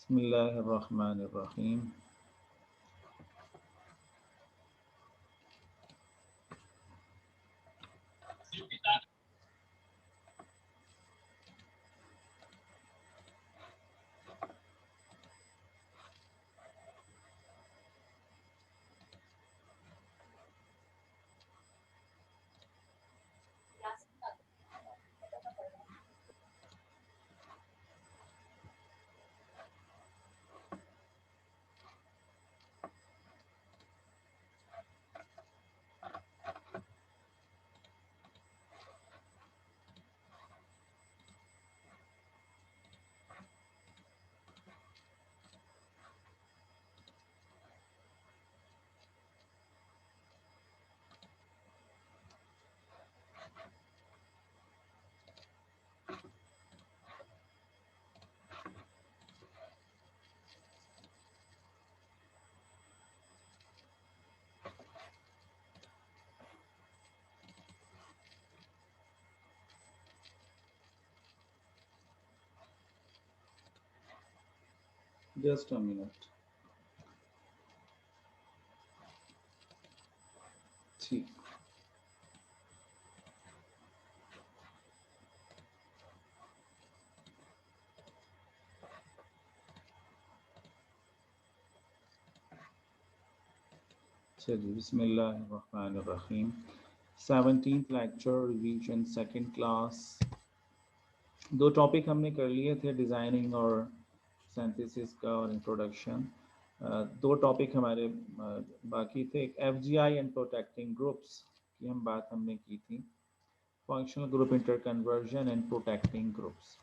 Bismillahirrahmanirrahim. Just a minute. ठीक. चलिए बिस्मिल्लाहिर्रहमानिर्रहीम. 17th lecture revision second class. दो टॉपिक हमने कर लिए थे, डिज़ाइनिंग और सिंथेसिस का और इंट्रोडक्शन. दो टॉपिक हमारे बाकी थे. एक एफजीआई एंड प्रोटेक्टिंग ग्रुप्स की हमने की थी. Functional group interconversion and protecting groups.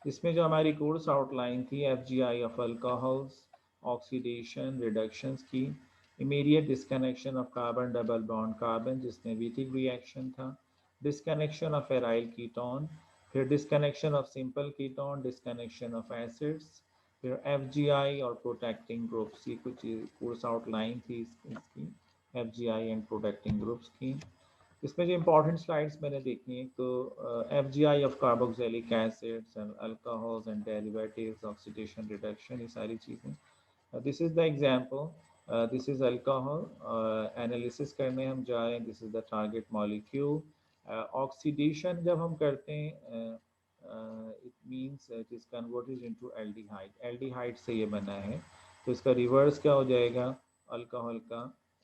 इसमें जो हमारी कोर्स आउटलाइन थी, एफजीआई ऑफ अल्कोहल्स, ऑक्सीडेशन रिडक्शंस की, immediate disconnection of carbon double bond carbon जिसमें वीटिक रिएक्शन था, डिस्कनेक्शन ऑफ एराइल कीटोन, फिर disconnection of simple ketone, disconnection of acids, फिर एफजीआई और प्रोटेक्टिंग ग्रुप्स की कुछ कोर्स आउटलाइन थी इसकी, एफजीआई एंड प्रोटेक्टिंग ग्रुप्स की. इसमें जो इंपॉर्टेंट स्लाइड्स मैंने देखी हैं, तो F G I of carboxylic acids and alcohols and derivatives, oxidation reduction, ये सारी चीज़ें. This is the example. This is alcohol. Analysis करने हम जा रहे हैं. This is the target molecule. Oxidation जब हम करते हैं, it means it is converted into aldehyde. Aldehyde से ये बना है, तो इसका रिवर्स क्या हो जाएगा अल्कोहल का?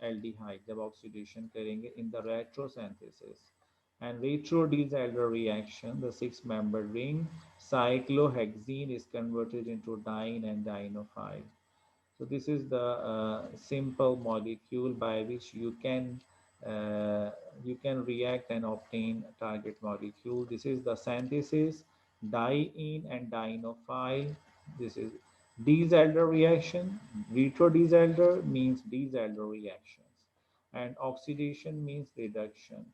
एल्डिहाइड. जब ऑक्सीडेशन करेंगे in the retrosynthesis and retro-desalder reaction, the six-membered ring cyclohexene is converted into diene and dienophile. So this is the simple molecule by which uh, you can react and obtain target molecule. This is the synthesis, diene and dienophile. This is Diels-Alder reaction. Retro-Diels-Alder means Diels-Alder reactions, and oxidation means reduction.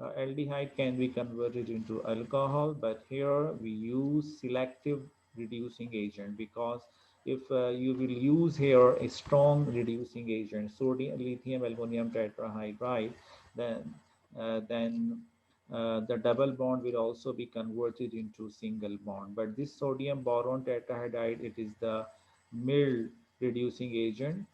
Aldehyde can be converted into alcohol, but here we use selective reducing agent, because if you will use here a strong reducing agent, sodium, lithium, aluminum tetrahydride, then the double bond will also be converted into single bond. But this sodium boron tetrahydride, it is the mild reducing agent,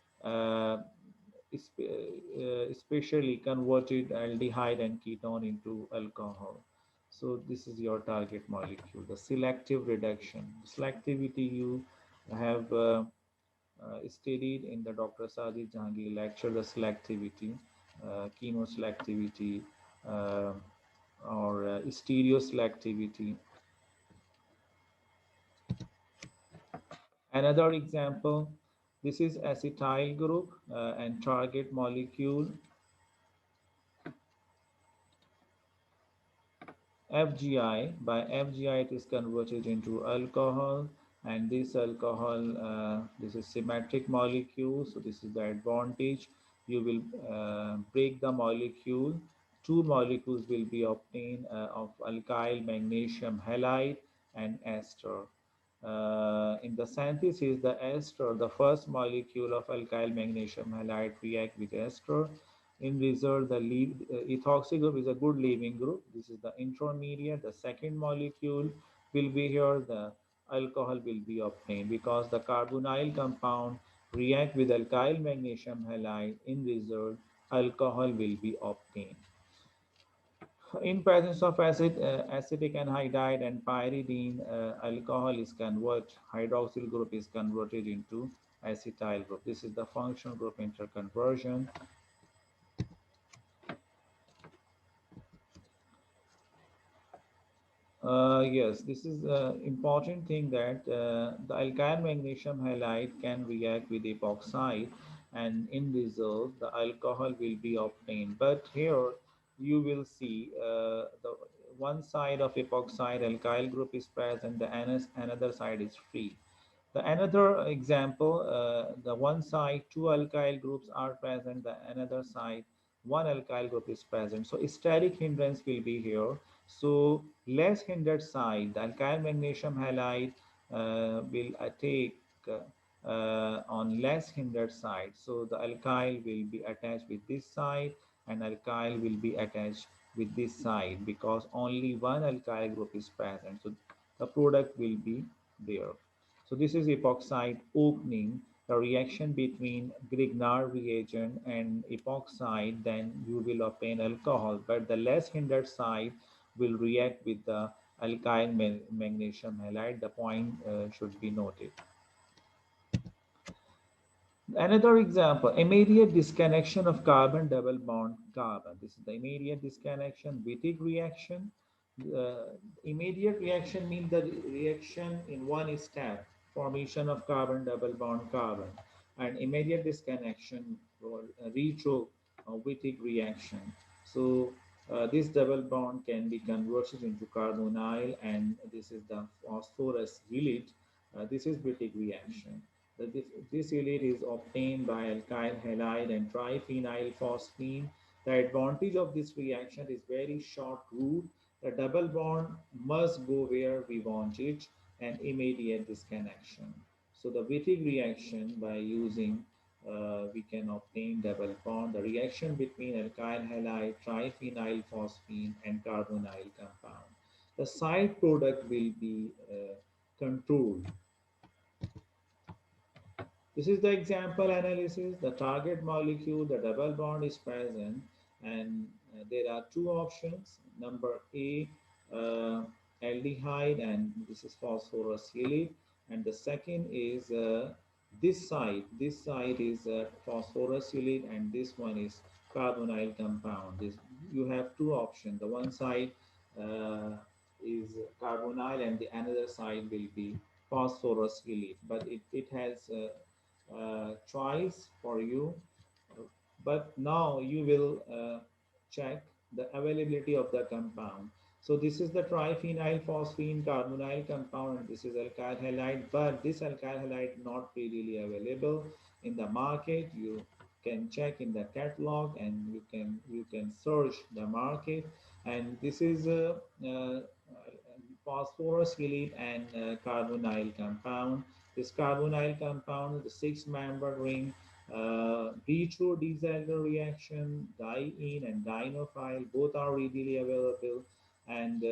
especially converted aldehyde and ketone into alcohol. So this is your target molecule. The selective reduction, selectivity you have studied in the Dr. Sadi Jahangir lecture, the selectivity, chemoselectivity, uh, or stereoselectivity. Another example, this is acetyl group and target molecule FGI. By FGI, it is converted into alcohol, and this alcohol, this is symmetric molecule. So this is the advantage. You will break the molecule. Two molecules will be obtained of alkyl magnesium halide and ester. In the synthesis, the ester, the first molecule of alkyl magnesium halide react with ester. In result, the ethoxy group is a good leaving group. This is the intermediate. The second molecule will be here, the alcohol will be obtained because the carbonyl compound react with alkyl magnesium halide. In result, alcohol will be obtained. In presence of acetic anhydride and pyridine, alcohol is converted, hydroxyl group is converted into acetyl group. This is the functional group interconversion. Yes, this is important thing that the alkyl magnesium halide can react with epoxide, and in result the alcohol will be obtained. But here you will see the one side of epoxide alkyl group is present, the another side is free. The another example, the one side two alkyl groups are present, the another side one alkyl group is present. So steric hindrance will be here. So less hindered side, the alkyl magnesium halide will take on less hindered side. So the alkyl will be attached with this side and alkyl will be attached with this side because only one alkyl group is present. So the product will be there. So this is epoxide opening, the reaction between Grignard reagent and epoxide, then you will obtain alcohol. But the less hindered side will react with the alkyl magnesium halide. The point should be noted. Another example, immediate disconnection of carbon double bond carbon. This is the immediate disconnection, Wittig reaction. Immediate reaction means the reaction in one step, formation of carbon double bond carbon, and immediate disconnection or retro Wittig reaction. So this double bond can be converted into carbonyl, and this is the phosphorus unit. This is Wittig reaction. This unit is obtained by alkyl halide and triphenyl phosphine. The advantage of this reaction is very short route. The double bond must go where we want it and immediate disconnection. So the Wittig reaction by using we can obtain double bond. The reaction between alkyl halide, triphenyl phosphine and carbonyl compound. The side product will be controlled. This is the example analysis. The target molecule, the double bond is present, and there are two options. Number A, aldehyde, and this is phosphorus halide. And the second is this side. This side is phosphorus halide, and this one is carbonyl compound. This you have two options. The one side uh, is carbonyl, and the another side will be phosphorus halide. But it has choice for you, but now you will check the availability of the compound. So this is the triphenyl phosphine carbonyl compound, and this is alkyl halide, but this alkyl halide not readily available in the market. You can check in the catalog and you can search the market, and this is phosphorus halide and carbonyl compound. This carbonyl compound, the six-membered ring, retro-desalination reaction, diene and dienophile, both are readily available. And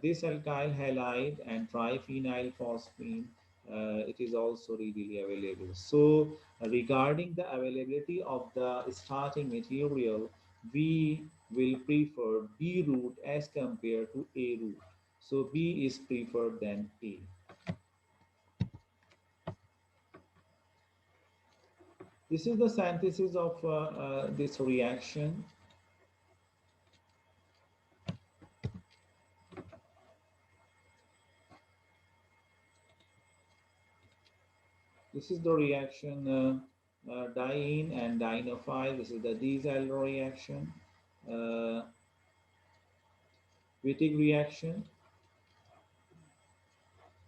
this alkyl halide and triphenyl phosphine, it is also readily available. So, regarding the availability of the starting material, we will prefer B route as compared to A route. So, B is preferred than A. This is the synthesis of this reaction. This is the reaction diene and dienophile. This is the diazyl reaction, uh, Wittig reaction,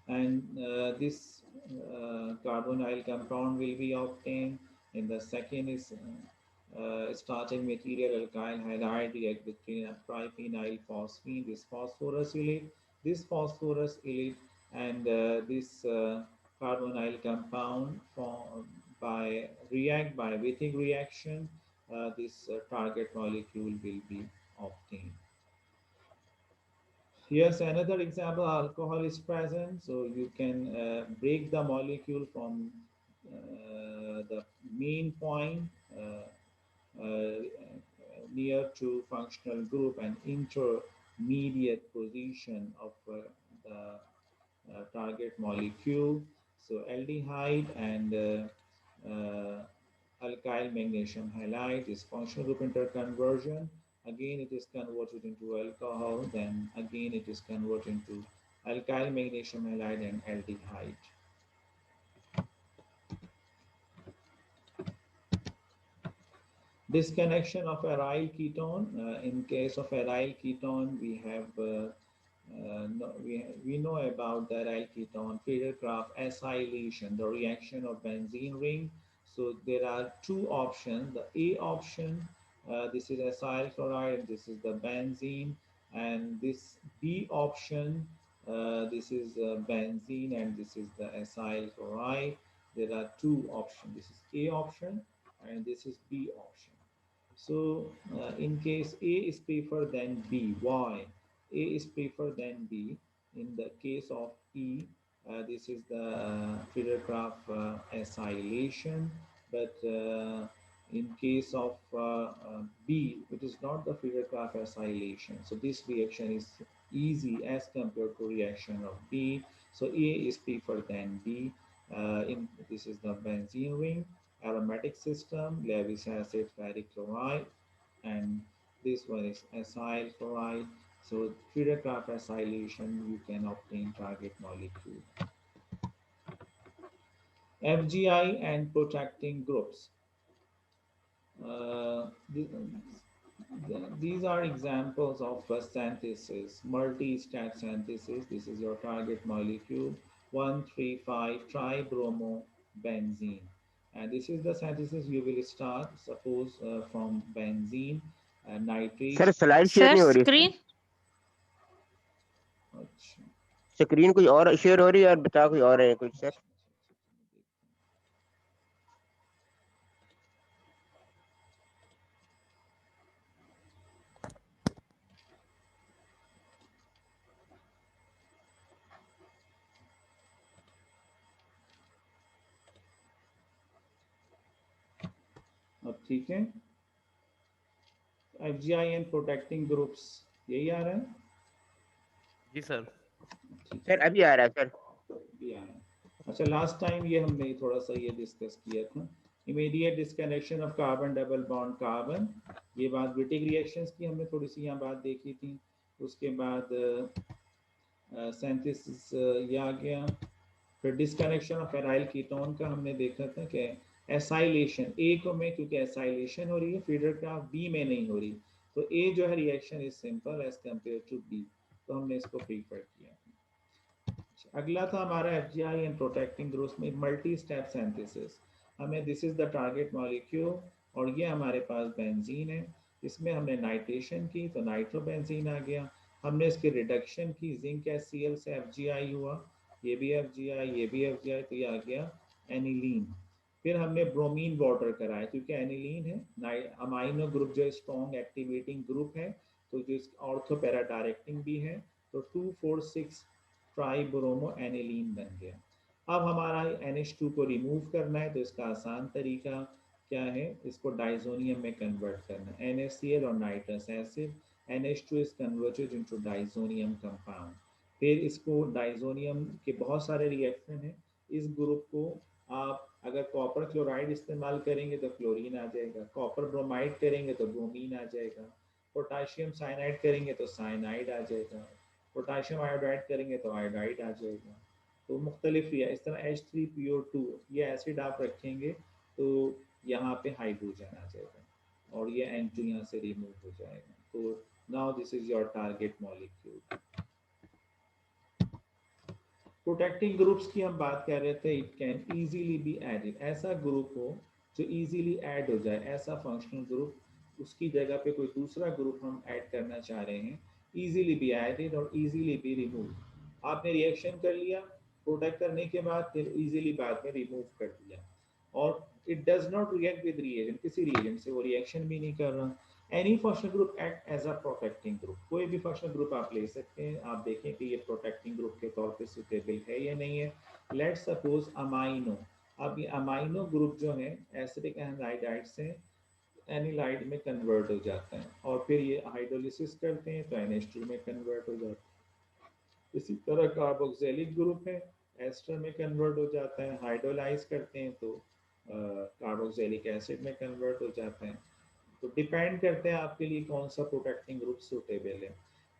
and this carbonyl compound will be obtained. And the second is starting material alkyl halide react with triphenyl phosphine, this phosphorus elite, and this carbonyl compound form by react by Wittig reaction. This target molecule will be obtained. Here's another example, alcohol is present, so you can break the molecule from the main point uh, near to functional group and intermediate position of the target molecule. So aldehyde and alkyl magnesium halide is functional group interconversion. Again, it is converted into alcohol. Then again, it is converted into alkyl magnesium halide and aldehyde. Disconnection of aryl ketone. In case of aryl ketone, we have no, we know about the aryl ketone Friedel-Crafts acylation, the reaction of benzene ring. So there are two options. The A option, this is acyl chloride, this is the benzene, and this B option, this is benzene, and this is the acyl chloride. There are two options. This is A option, and this is B option. So in case A is preferred than B, why? A is preferred than B. In the case of E, this is the Friedel-Crafts acylation, but in case of B, it is not the Friedel-Crafts acylation. So this reaction is easy as compared to reaction of B. So A is preferred than B. This is the benzene ring aromatic system, Lewis acid, ferric chloride, and this one is acyl chloride. So Friedel-Crafts acylation, you can obtain target molecule. FGI and protecting groups. Uh, these are examples of synthesis, multi-stat synthesis. This is your target molecule, 1,3,5 tribromobenzene. And this is the synthesis you will start, suppose from benzene, sir nitrate. Slide share sir नहीं हो रही इसमें। Screen अच्छा, screen कोई और share हो रही है और बता कोई और है कुछ सर। अब ठीक है, FGI एंड प्रोटेक्टिंग ग्रुप्स यही आ रहा है। जी सर। ठीक सर अभी आ रहा है सर। भी आ रहा है। अच्छा, लास्ट टाइम ये हमने थोड़ा सा ये डिस्कस किया था, immediate disconnection of carbon double bond carbon. ये बात ब्रिटिक रिएक्शंस की हमने थोड़ी सी यहाँ बात देखी थी। उसके बाद सिंथेसिस ये आ गया। फिर डिस्कनेक्शन ऑफ एराइल कीटोन का हमने देखा था कि एसाइलेशन ए को में क्योंकि एसाइलेशन हो रही है, फ्रीडर-क्राफ्ट बी में नहीं हो रही, तो ए जो है reaction is simple as compared to B, तो हमने इसको प्रीफर किया। अगला था हमारा FGI एंड प्रोटेक्टिंग ग्रुप्स में मल्टी स्टेप सिंथेसिस। हमें this is the target molecule और ये हमारे पास बेंजीन है, इसमें हमने नाइट्रेशन की तो नाइट्रोबेंजीन आ गया। हमने इसकी रिडक्शन की, जिंक HCl से FGI हुआ, ये भी FGI, ये भी FGI, तो ये आ गया एनिलीन। फिर हमने ब्रोमीन वाटर कराया क्योंकि एनिलीन है, अमाइनो ग्रुप जो स्ट्रॉन्ग एक्टिवेटिंग ग्रुप है, तो जो ऑर्थो पैरा डायरेक्टिंग भी है, तो 2,4,6 ट्राइब्रोमो एनिलीन बन गया। अब हमारा NH2 को रिमूव करना है, तो इसका आसान तरीका क्या है, इसको डाइजोनियम में कन्वर्ट करना है, NaCl और nitrous acid, NH2 is converted into diazonium compound. फिर इसको डाइजोनियम के बहुत सारे रिएक्शन हैं, इस ग्रुप को आप अगर कॉपर क्लोराइड इस्तेमाल करेंगे तो क्लोरीन आ जाएगा, कॉपर ब्रोमाइड करेंगे तो ब्रोमीन आ जाएगा, पोटाशियम साइनाइड करेंगे तो साइनाइड आ जाएगा, पोटाशियम आयोडाइड करेंगे तो आयोडाइड आ जाएगा। तो मुख्तलिफ इस तरह H3PO2 ये एसिड आप रखेंगे तो यहाँ पे हाइड्रोजन आ जाएगा और ये N2 यहाँ से रिमूव हो जाएगा। तो now this is your target molecule. Protecting groups की हम बात कर रहे थे, it can easily be added, ऐसा ग्रुप हो जो इजीली ऐड हो जाए, ऐसा फंक्शनल ग्रुप, उसकी जगह पे कोई दूसरा ग्रुप हम ऐड करना चाह रहे हैं, इजीली बी एडेड और इजीली बी रिमूव। आपने रिएक्शन कर लिया, प्रोटेक्ट करने के बाद फिर इजीली बाद में रिमूव कर दिया, और it does not react with reagent, किसी रिएजेंट से वो रिएक्शन भी नहीं कर रहा। Any functional group act as a protecting group, कोई भी फंक्शनल ग्रुप आप ले सकते हैं, आप देखें कि ये प्रोटेक्टिंग ग्रुप के तौर पे सुटेबल है या नहीं है। लेट्स सपोज अमाइनो, अब ये अमाइनो ग्रुप जो है एसिडिक एनहाइड्राइड से एनिलाइड में कन्वर्ट हो जाते हैं और फिर ये हाइड्रोलिसिस करते हैं तो NH2 में कन्वर्ट हो जाते हैं। इसी तरह कार्बोक्सिलिक ग्रुप है, एस्टर में कन्वर्ट हो जाता है, हाइड्रोलाइज करते हैं तो कार्बोक्सिलिक एसिड में कन्वर्ट हो जाते हैं। तो डिपेंड करते हैं आपके लिए कौन सा प्रोटेक्टिंग ग्रुप सूटेबल है।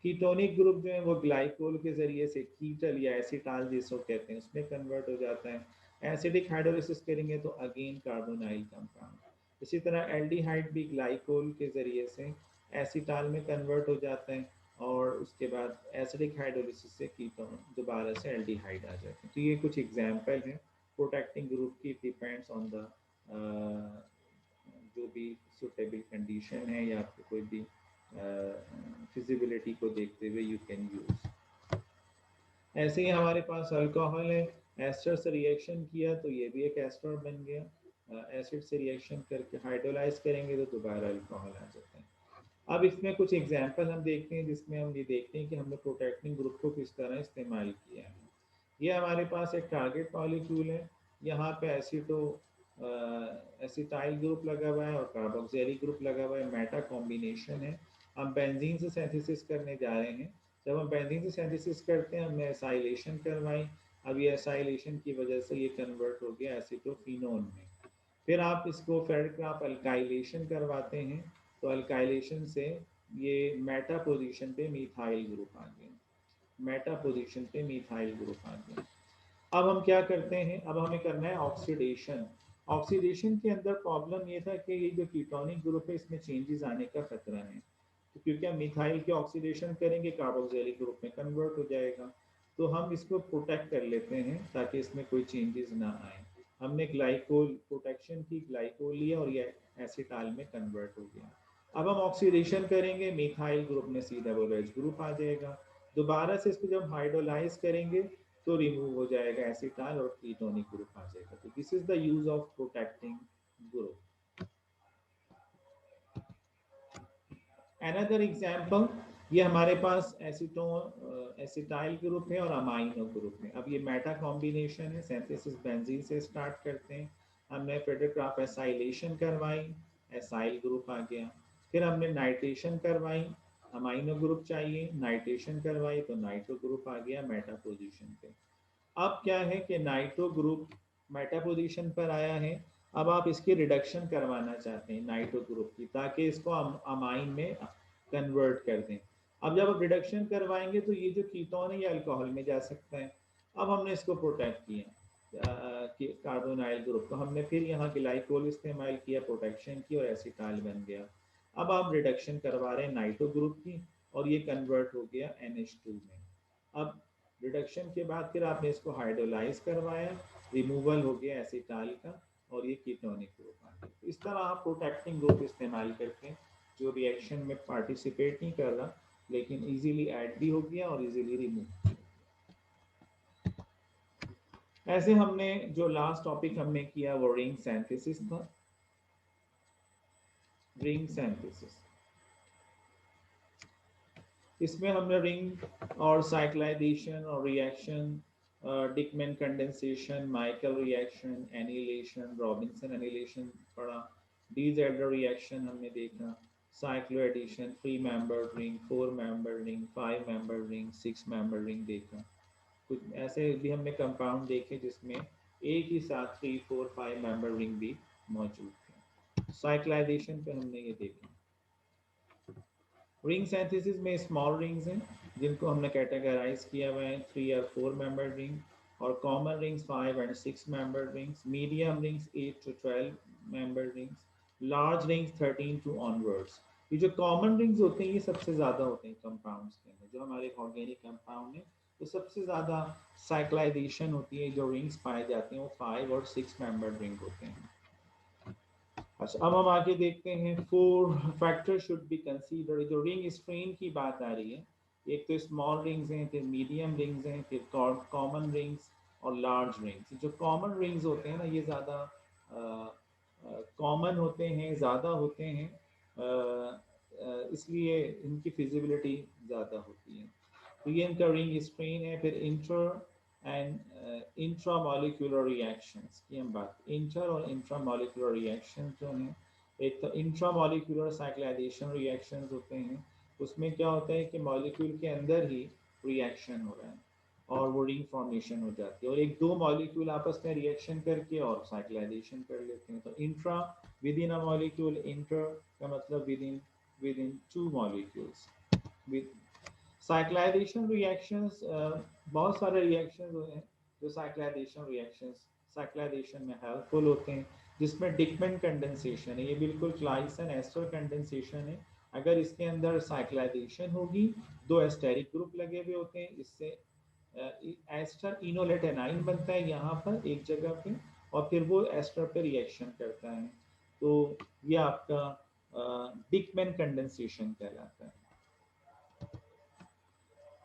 कीटोनिक ग्रुप जो है वो ग्लाइकोल के जरिए से कीटल या एसिटाल जिसको कहते हैं उसमें कन्वर्ट हो जाता है। एसिडिक हाइड्रोलिसिस करेंगे तो अगेन कार्बोनाइल कंपाउंड। इसी तरह एल्डिहाइड भी ग्लाइकोल के जरिए से एसिटाल में कन्वर्ट हो जाता है और उसके बाद एसिडिक हाइड्रोलिसिस से कीटोन दोबारा से एल्डिहाइड आ जाते हैं। तो ये कुछ एग्जाम्पल हैं प्रोटेक्टिंग ग्रुप की, डिपेंड्स ऑन द जो भी सुटेबल कंडीशन है या आपको कोई भी फिजिबिलिटी को देखते हुए यू कैन यूज। ऐसे ही हमारे पास अल्कोहल है, एस्टर से रिएक्शन किया तो ये भी एक एस्टर बन गया, एसिड से रिएक्शन करके हाइड्रोलाइज करेंगे तो दोबारा अल्कोहल आ जाता है। अब इसमें कुछ एग्जाम्पल हम देखते हैं जिसमें हम ये देखते हैं कि हमने प्रोटेक्टिंग ग्रुप को किस तरह इस्तेमाल किया है। ये हमारे पास एक टारगेट मॉलिक्यूल है, यहाँ पे एसिटाइल ग्रुप लगा हुआ है और कार्बोक्सिलिक ग्रुप लगा हुआ है, मेटा कॉम्बिनेशन है। हम बेंजीन से सिंथेसिस करने जा रहे हैं। जब हम बेंजीन से सिंथेसिस करते हैं हमने एसाइलेशन करवाई, अब ये एसाइलेशन की वजह से ये कन्वर्ट हो गया एसिटोफिनोन में। फिर आप इसको फिर आप अल्काइलेशन करवाते हैं तो अल्काइलेशन से ये मेटा पोजीशन पे मिथाइल ग्रुप आ गया, मेटा पोजीशन पे मिथाइल ग्रुप आ गया। अब हम क्या करते हैं, अब हमें करना है ऑक्सीडेशन। ऑक्सीडेशन के अंदर प्रॉब्लम ये था कि ये जो कीटोनिक ग्रुप है इसमें चेंजेस आने का खतरा है, तो क्योंकि हम मिथाइल की ऑक्सीडेशन करेंगे कार्बोक्सिलिक ग्रुप में कन्वर्ट हो जाएगा, तो हम इसको प्रोटेक्ट कर लेते हैं ताकि इसमें कोई चेंजेस ना आए। हमने ग्लाइकोल प्रोटेक्शन की, ग्लाइकोल लिया और ये एसिटाल में कन्वर्ट हो गया। अब हम ऑक्सीडेशन करेंगे, मिथाइल ग्रुप में सीधा बोलेज ग्रुप आ जाएगा। दोबारा से इसको जब हाइड्रोलाइज करेंगे तो रिमूव हो जाएगा एसिटाल और कीटोनिक ग्रुप आ जाएगा। तो this is the use of protecting group. Another example, ये हमारे पास एसिटाइल ग्रुप है और अमाइनो ग्रुप है। अब ये मेटा कॉम्बिनेशन है, सिंथेसिस बेंजीन से स्टार्ट करते हैं। हमने फिटरक्राफ्ट एसाइलेशन करवाई, एसाइल ग्रुप आ गया। फिर हमने नाइट्रेशन करवाई, अमाइनो ग्रुप चाहिए, नाइट्रेशन करवाई तो नाइट्रो ग्रुप आ गया मेटा पोजीशन पे। अब क्या है कि नाइट्रो ग्रुप मेटा पोजीशन पर आया है, अब आप इसकी रिडक्शन करवाना चाहते हैं नाइट्रो ग्रुप की, ताकि इसको अमाइन में कन्वर्ट कर दें। अब जब आप रिडक्शन करवाएंगे तो ये जो कीटोन है ये अल्कोहल में जा सकता है। अब हमने इसको प्रोटेक्ट किया कार्बोनाइल ग्रुप, तो हमने फिर यहाँ ग्लाइकोल इस्तेमाल किया, प्रोटेक्शन की और एसिटाइल बन गया। अब आप रिडक्शन करवा रहे हैं नाइट्रो ग्रुप की और ये कन्वर्ट हो गया NH2 में। अब रिडक्शन के बाद फिर आपने इसको हाइड्रोलाइज करवाया, रिमूवल हो गया एसिटाइल का और ये कीटोनिक ग्रुप आ गया। इस तरह आप प्रोटेक्टिंग ग्रुप इस्तेमाल करके जो रिएक्शन में पार्टिसिपेट नहीं कर रहा लेकिन इजीली ऐड भी हो गया और इजीली रिमूव। ऐसे हमने जो लास्ट टॉपिक हमने किया वो रिंग सिंथेसिस था। रिंग सिंथेसिस, इसमें हमने रिंग और साइक्लाइजेशन और reaction, Dieckmann condensation, Michael reaction, annulation, Robinson annulation पढ़ा। डीज़ेडर रिएक्शन हमने देखा, cycloaddition, 3 member ring, 4 member ring, 5 member ring, 6 member ring देखा। कुछ ऐसे भी हमने कंपाउंड देखे जिसमें एक ही साथ 3, 4, 5 मेंबर रिंग भी मौजूद थे। साइक्लाइजेशन पे हमने ये देखा। रिंग सिंथेसिस में स्मॉल रिंग्स हैं जिनको हमने कैटेगराइज किया हुआ है 3 और 4 मेंबर रिंग, और common rings 5 and 6 member rings, medium rings 8 to 12 member rings, large rings 13 to onwards. ये जो कॉमन रिंग्स होते हैं ये सबसे ज़्यादा होते हैं कंपाउंड्स के अंदर, जो हमारे ऑर्गेनिक कंपाउंड है तो सबसे ज़्यादा साइक्लाइजेशन होती है, जो रिंग्स पाए जाते हैं वो 5 और 6 मेंबर रिंग होते हैं। अच्छा, अब हम आगे देखते हैं 4 फैक्टर शुड बी कंसीडर। जो रिंग स्ट्रेन की बात आ रही है, एक तो स्मॉल रिंग्स हैं, फिर मीडियम रिंग्स हैं, फिर कॉमन रिंग्स और लार्ज रिंग्स। जो कॉमन रिंग्स होते हैं ना ये ज़्यादा कॉमन होते हैं, ज़्यादा होते हैं इसलिए इनकी फिजिबिलिटी ज़्यादा होती है। तो ये इनका रिंग स्ट्रेन है। फिर inter and intra molecular reactions की हम बात, इंटर और इंट्रा मॉलिक्यूलर रिएक्शन जो हैं, एक तो इंट्रा मॉलिक्यूलर साइक्लाइजेशन रिएक्शंस होते हैं, उसमें क्या होता है कि मॉलिक्यूल के अंदर ही रिएक्शन हो रहा है और वो रिंग फॉर्मेशन हो जाती है, और एक दो मॉलिक्यूल आपस में रिएक्शन करके और साइक्लाइजेशन कर लेते हैं। तो intra with in a molecule, inter का मतलब with in two molecules. With cyclisation reactions, बहुत सारे रिएक्शंस हैं जो साइक्लाइजेशन में हेल्पफुल होते हैं, जिसमें डिकमैन कंडेंसेशन है। ये बिल्कुल क्लाइसन एस्टर कंडेंसेशन है। अगर इसके अंदर साइक्लाइजेशन होगी, दो एस्टेरिक ग्रुप लगे हुए होते हैं, इससे एस्टर इनोलेट एनाइन बनता है यहाँ पर एक जगह पे, और फिर वो एस्टर पे रिएक्शन करता है। तो ये आपका डिकमैन कंडेंसेशन कहलाता है।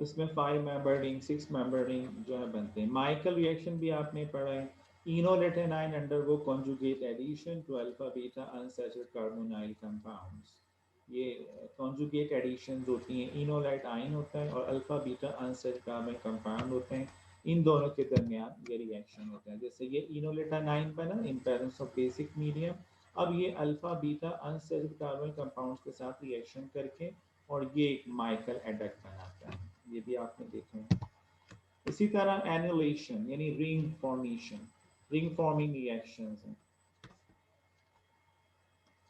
इसमें 5 मेंबर रिंग, 6 मेंबर रिंग जो है बनते हैं। माइकल रिएक्शन भी आपने पढ़ा है। Enolate anion undergo conjugate addition to alpha beta unsaturated carbonyl compounds. ये कॉन्जुगेट एडिशंस होती हैं, इनोलेट आइन होता है और alpha beta unsaturated carbon compound होते हैं, इन दोनों के दरमियान ये रिएक्शन होता है। जैसे ये इनोलेट एनाइन बना in presence of basic medium, अब ये alpha beta unsaturated carbon compounds के साथ रिएक्शन करके और ये एक माइकल एडक्ट बनाता है, ये भी आपने देखा है। इसी तरह एनिलेशन यानी ring formation, ring forming reactions हैं,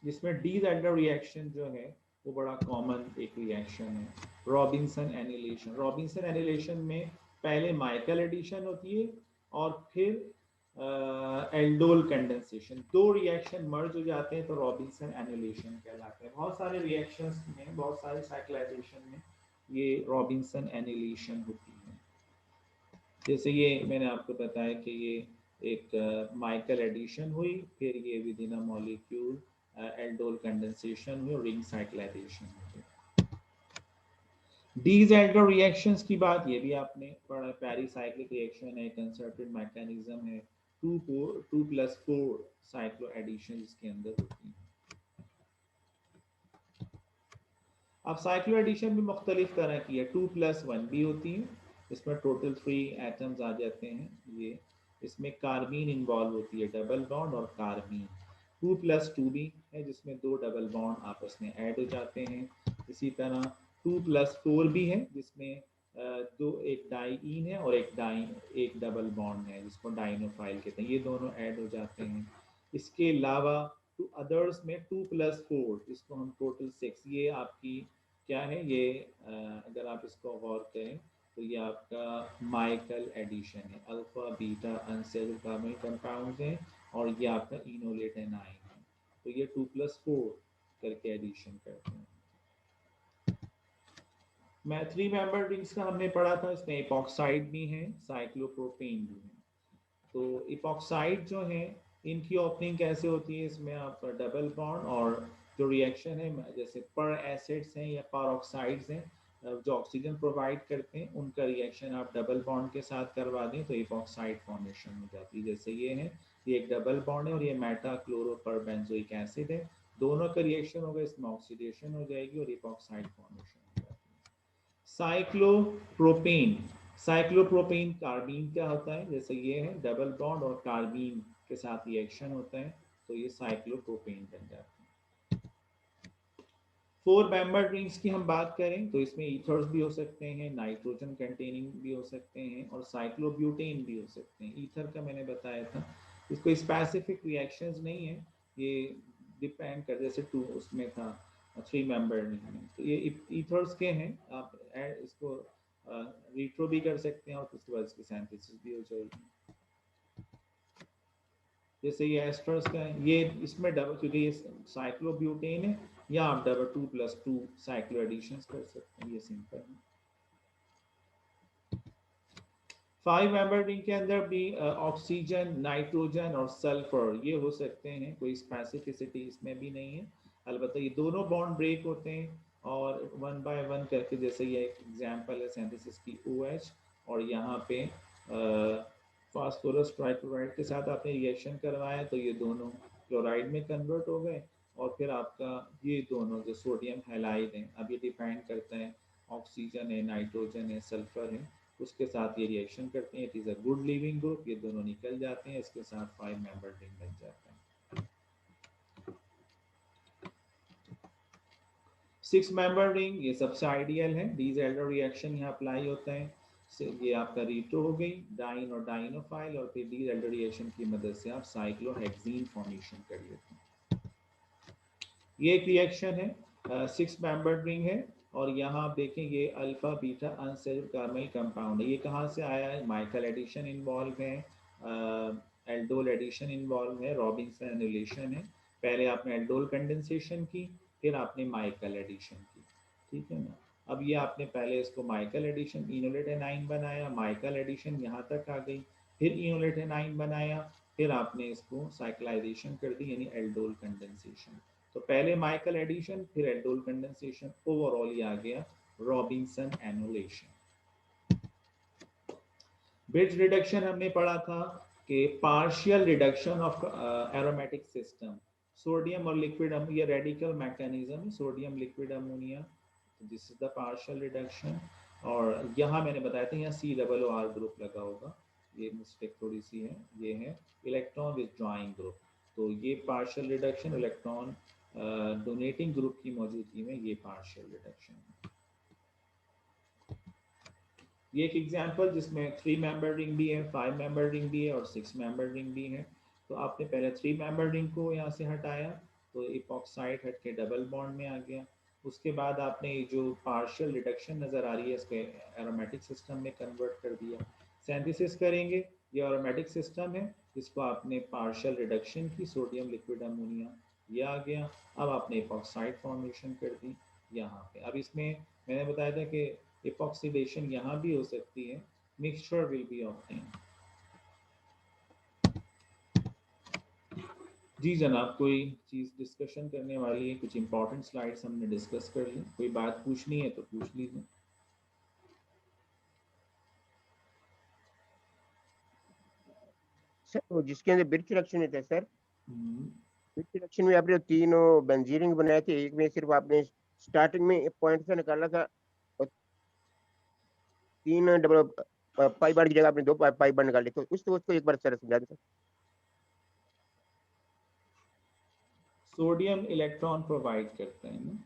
जिसमें डीजैल्डर रिएक्शन जो है वो बड़ा कॉमन एक रिएक्शन है। रॉबिन्सन एनिलेशन, रॉबिन्सन एनिलेशन में पहले माइकल एडिशन होती है और फिर एल्डोल कंडेंसेशन, दो रिएक्शन मर्ज हो जाते हैं तो रॉबिन्सन एनिलेशन कहलाते हैं। बहुत सारे रिएक्शंस में, बहुत सारे साइक्लाइजेशन में ये रॉबिन्सन एनिलेशन होती है। जैसे ये मैंने आपको बताया कि ये एक माइकल एडिशन हुई, फिर ये with in a molecule aldol condensation हुई और रिंग साइक्लाइजेशन हुई। डीजैल्डर रिएक्शंस की बात ये भी आपने पढ़ा, पेरिसाइक्लिक रिएक्शन है, कंसर्टेड मैकेनिज्म है, 2+4 साइक्लो एडिशन इसके अंदर होती हैं। अब साइक्लो एडिशन भी मुख्तलिफ तरह की है, 2+1 भी होती है, इसमें टोटल 3 एटम्स आ जाते हैं। ये इसमें कार्बीन इन्वॉल्व होती है, डबल बॉन्ड और कार्बीन। 2+2 भी है जिसमें दो डबल बॉन्ड आपस में ऐड हो जाते हैं। इसी तरह 2+4 भी है जिसमें दो, एक डाईईन है और एक डबल बॉन्ड है जिसको डाइनोफाइल कहते हैं, ये दोनों ऐड हो जाते हैं। इसके अलावा टू अदर्स में 2+4 जिसको हम टोटल 6, ये आपकी क्या है, ये अगर आप इसको गौर करें तो ये आपका माइकल एडिशन है, alpha beta unsaturated carbon compounds हैं और ये आपका इनोलेट एनाइन है, तो ये 2+4 करके एडिशन करते हैं। मैं 3 मेंबर रिंग्स का हमने पढ़ा था, इसमें इपॉक्साइड भी है, साइक्लोप्रोपेन भी है। तो इपॉक्साइड जो है इनकी ओपनिंग कैसे होती है, इसमें आप डबल बॉन्ड और जो रिएक्शन है जैसे पर एसिड्स हैं या पर ऑक्साइड्स हैं जो ऑक्सीजन प्रोवाइड करते हैं, उनका रिएक्शन आप डबल बॉन्ड के साथ करवा दें तो इपॉक्साइड फॉर्मेशन हो जाती है। जैसे ये है, ये एक डबल बॉन्ड है और ये मेटा क्लोरोपरबेंजोइक एसिड है, दोनों का रिएक्शन होगा, इसमें ऑक्सीडेशन हो जाएगी और इपॉक्साइड फॉर्मेशन हो जाती है। साइक्लोप्रोपेन, साइक्लोप्रोपेन कार्बीन क्या होता है, जैसे ये है डबल बॉन्ड और कार्बीन के साथ रिएक्शन होता है तो ये साइक्लोप्रोपेन बन जाता है। 4 मेंबर रिंग्स की हम बात करें तो इसमें ईथर्स भी हो सकते हैं, नाइट्रोजन कंटेनिंग भी हो सकते हैं और साइक्लोब्यूटेन भी हो सकते हैं। ईथर का मैंने बताया था, इसको स्पेसिफिक रिएक्शंस नहीं है, ये डिपेंड कर, जैसे 2 उसमें था 3 मेंबर रिंग में, तो ये ईथर्स के हैं, आप इसको रिट्रो भी कर सकते हैं और उसके बाद इसकी सिंथेसिस भी हो जाएगी। जैसे ये एस्टर्स का है, ये इसमें डबल, क्योंकि ये साइक्लोब्यूटेन है, या आप डबल 2+2 साइक्लो एडिशन कर सकते हैं, ये सिंपल है। 5 मेंबर रिंग के अंदर भी ऑक्सीजन, नाइट्रोजन और सल्फर ये हो सकते हैं, कोई स्पेसिफिसिटी इसमें भी नहीं है। अलबत्ता ये दोनों बॉन्ड ब्रेक होते हैं और 1 बाय 1 करके, जैसे ये एक एग्जांपल है सिंथेसिस की OH, और यहाँ पे फास्फोरस ट्राइक्लोराइड के साथ आपने रिएक्शन करवाया तो ये दोनों क्लोराइड में कन्वर्ट हो गए और फिर आपका ये दोनों जो सोडियम हैलाइड हैं, अब ये डिपेंड करता है ऑक्सीजन है, नाइट्रोजन है, सल्फर है, उसके साथ ये रिएक्शन करते हैं, it is a good leaving group, ये दोनों निकल जाते हैं, इसके साथ 5 मेंबर रिंग बन जाता है। 6 मेंबर रिंग ये सबसे आइडियल है, डीज एल्डर रिएक्शन यहाँ अप्लाई होता है। ये आपका रीटो हो गई, डाइन और डाइनोफाइल, और फिर डीज एल्डर रिएक्शन की मदद से आप साइक्लोहेक्सीन फॉर्मेशन कर लेते हैं। ये एक रिएक्शन है, 6 मेंबर रिंग है, और यहाँ आप देखें ये alpha beta unstable carbonyl compound है। ये कहाँ से आया है? माइकल एडिशन इन्वॉल्व है, एल्डोल एडिशन इन्वॉल्व है, रॉबिन्सन एनुलेशन है। पहले आपने एल्डोल कंडेंसेशन की, फिर आपने माइकल एडिशन की, ठीक है ना। अब ये आपने पहले इसको माइकल एडिशन इनोलेट एनाइन बनाया, माइकल एडिशन यहाँ तक आ गई, फिर इनोलेट एनाइन बनाया, फिर आपने इसको साइक्लाइजेशन कर दी यानी एल्डोल कंडेंसेशन। तो पहले माइकल एडिशन फिर एल्डोल कंडेंसेशन, ओवरऑल ये आ गया रॉबिन्सन एनुलेशन। ब्रिज रिडक्शन हमने पढ़ा था कि partial reduction of aromatic system, sodium और लिक्विड, ये रेडिकल मैकेनिज्म है, sodium liquid ammonia, this is the partial reduction. और यहाँ मैंने बताया था यहाँ COOR ग्रुप लगा होगा, ये मिस्टेक थोड़ी सी है, ये है इलेक्ट्रॉन विथड्रॉइंग ग्रुप। तो ये partial reduction electron donating group की मौजूदगी में ये पार्शियल रिडक्शन है। ये एक एग्जांपल जिसमें 3 मेंबर रिंग भी है, 5 मेंबर रिंग भी है और 6 मेंबर रिंग भी है। तो आपने पहले 3 मेंबर रिंग को यहाँ से हटाया, तो इपॉक्साइड हट के डबल बॉन्ड में आ गया। उसके बाद आपने जो पार्शियल रिडक्शन नज़र आ रही है इसके एरोमेटिक सिस्टम में कन्वर्ट कर दिया। सिंथेसिस करेंगे, ये एरोमेटिक सिस्टम है, इसको आपने पार्शियल रिडक्शन की, सोडियम लिक्विड अमोनिया ये आ गया। अब आपने इपॉक्साइड फॉर्मेशन कर दी यहाँ पे। अब इसमें मैंने बताया था कि इपॉक्सीडेशन यहाँ भी हो सकती है, मिक्सचर विल बी ऑब्टेन्ड। जी जनाब, कोई चीज़ डिस्कशन करने वाली है? कुछ इंपॉर्टेंट स्लाइड्स हमने डिस्कस कर ली, कोई बात पूछनी है तो पूछ लीजिए। सर वो जिसके अंदर ब्रिज रिएक्शन होता है सर, हम्म, ब्रिज रिएक्शन में आपने तीनों बेंजीन बनाए थे, एक में सिर्फ आपने स्टार्टिंग में एक पॉइंट से निकाला था और 3 डबल पाई बार की जगह आपने 2 पाई बार निकाले, तो उसको एक बार सर समझा दो। सोडियम इलेक्ट्रॉन प्रोवाइड करते हैं ना।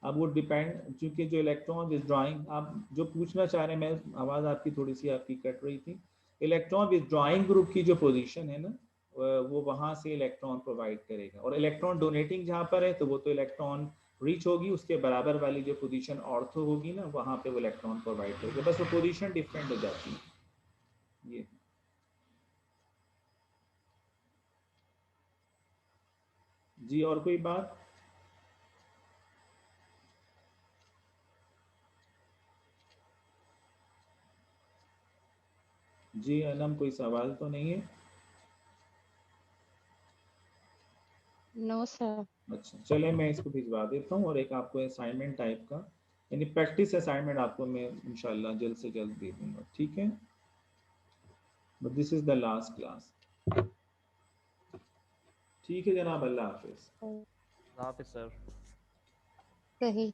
अब वो डिपेंड, क्योंकि जो इलेक्ट्रॉन विदड्रॉइंग आप जो पूछना चाह रहे हैं, मैं आवाज़ आपकी थोड़ी सी आपकी कट रही थी। इलेक्ट्रॉन विदड्रॉइंग ग्रुप की जो पोजीशन है ना, वो वहाँ से इलेक्ट्रॉन प्रोवाइड करेगा, और इलेक्ट्रॉन डोनेटिंग जहाँ पर है तो वो तो इलेक्ट्रॉन रीच होगी, उसके बराबर वाली जो पोजीशन ऑर्थो होगी ना, वहाँ पे वो इलेक्ट्रॉन प्रोवाइड करेगा, बस वो पोजीशन डिफरेंट हो जाती है। ये जी, और कोई बात? जी अनम, कोई सवाल तो नहीं है? No sir. अच्छा चले, मैं इसको भिजवा देता हूँ, और एक आपको असाइनमेंट टाइप का यानी प्रैक्टिस असाइनमेंट आपको मैं इंशाल्लाह जल्द से जल्द दे दूंगा, ठीक है। But this is the last class. ठीक है जनाब, अल्लाह हाफिज। हाफिज सर। सही।